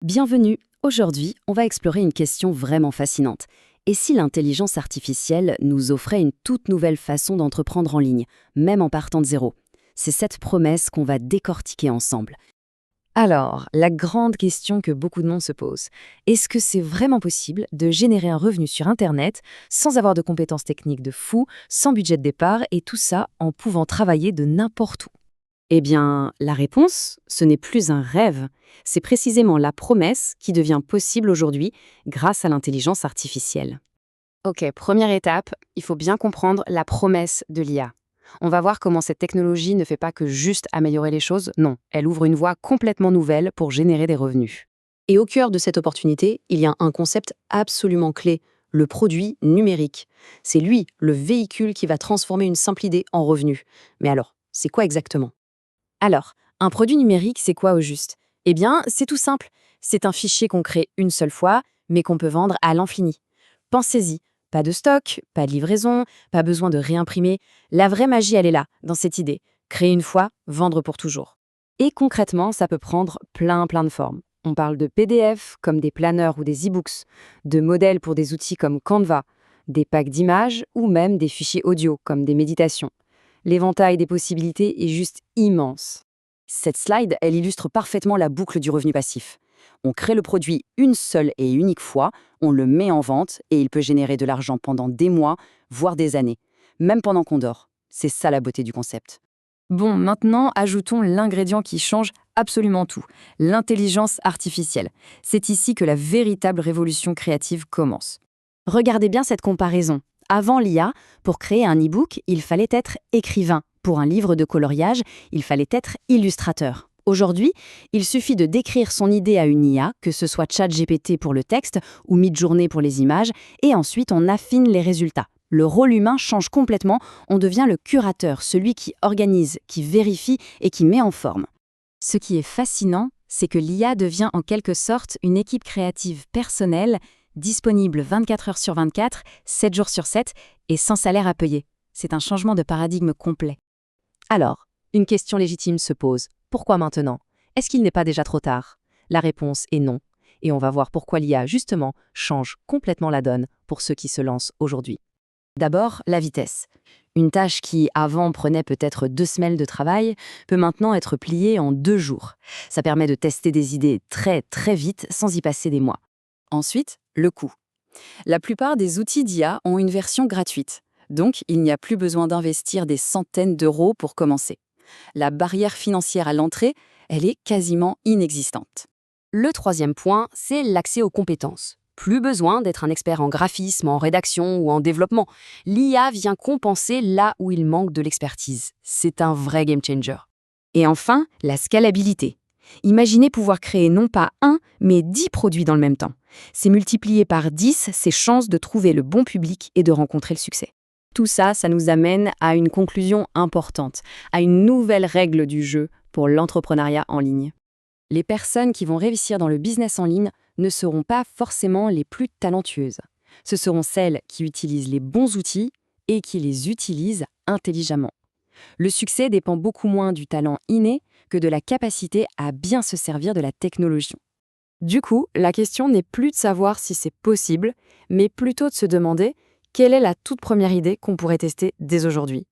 Bienvenue. Aujourd'hui, on va explorer une question vraiment fascinante. Et si l'intelligence artificielle nous offrait une toute nouvelle façon d'entreprendre en ligne, même en partant de zéro? C'est cette promesse qu'on va décortiquer ensemble. Alors, la grande question que beaucoup de monde se pose, est-ce que c'est vraiment possible de générer un revenu sur Internet sans avoir de compétences techniques de fou, sans budget de départ, et tout ça en pouvant travailler de n'importe où? Eh bien, la réponse, ce n'est plus un rêve, c'est précisément la promesse qui devient possible aujourd'hui grâce à l'intelligence artificielle. Ok, première étape, il faut bien comprendre la promesse de l'IA. On va voir comment cette technologie ne fait pas que juste améliorer les choses, non, elle ouvre une voie complètement nouvelle pour générer des revenus. Et au cœur de cette opportunité, il y a un concept absolument clé, le produit numérique. C'est lui, le véhicule qui va transformer une simple idée en revenu. Mais alors, c'est quoi exactement? Alors, un produit numérique, c'est quoi au juste? Eh bien, c'est tout simple. C'est un fichier qu'on crée une seule fois, mais qu'on peut vendre à l'infini. Pensez-y, pas de stock, pas de livraison, pas besoin de réimprimer. La vraie magie, elle est là, dans cette idée. Créer une fois, vendre pour toujours. Et concrètement, ça peut prendre plein de formes. On parle de PDF, comme des planeurs ou des e-books, de modèles pour des outils comme Canva, des packs d'images ou même des fichiers audio, comme des méditations. L'éventail des possibilités est juste immense. Cette slide, elle illustre parfaitement la boucle du revenu passif. On crée le produit une seule et unique fois, on le met en vente et il peut générer de l'argent pendant des mois, voire des années, même pendant qu'on dort. C'est ça la beauté du concept. Bon, maintenant, ajoutons l'ingrédient qui change absolument tout, l'intelligence artificielle. C'est ici que la véritable révolution créative commence. Regardez bien cette comparaison. Avant l'IA, pour créer un e-book, il fallait être écrivain. Pour un livre de coloriage, il fallait être illustrateur. Aujourd'hui, il suffit de décrire son idée à une IA, que ce soit ChatGPT pour le texte ou Midjourney pour les images, et ensuite on affine les résultats. Le rôle humain change complètement, on devient le curateur, celui qui organise, qui vérifie et qui met en forme. Ce qui est fascinant, c'est que l'IA devient en quelque sorte une équipe créative personnelle, disponible 24 heures sur 24, 7 jours sur 7 et sans salaire à payer. C'est un changement de paradigme complet. Alors, une question légitime se pose. Pourquoi maintenant? Est-ce qu'il n'est pas déjà trop tard? La réponse est non. Et on va voir pourquoi l'IA, justement, change complètement la donne pour ceux qui se lancent aujourd'hui. D'abord, la vitesse. Une tâche qui, avant, prenait peut-être 2 semaines de travail, peut maintenant être pliée en 2 jours. Ça permet de tester des idées très vite sans y passer des mois. Ensuite, le coût. La plupart des outils d'IA ont une version gratuite, donc il n'y a plus besoin d'investir des centaines d'euros pour commencer. La barrière financière à l'entrée, elle est quasiment inexistante. Le troisième point, c'est l'accès aux compétences. Plus besoin d'être un expert en graphisme, en rédaction ou en développement. L'IA vient compenser là où il manque de l'expertise. C'est un vrai game changer. Et enfin, la scalabilité. Imaginez pouvoir créer non pas un, mais 10 produits dans le même temps. C'est multiplier par 10 ses chances de trouver le bon public et de rencontrer le succès. Tout ça, ça nous amène à une conclusion importante, à une nouvelle règle du jeu pour l'entrepreneuriat en ligne. Les personnes qui vont réussir dans le business en ligne ne seront pas forcément les plus talentueuses. Ce seront celles qui utilisent les bons outils et qui les utilisent intelligemment. Le succès dépend beaucoup moins du talent inné que de la capacité à bien se servir de la technologie. Du coup, la question n'est plus de savoir si c'est possible, mais plutôt de se demander quelle est la toute première idée qu'on pourrait tester dès aujourd'hui.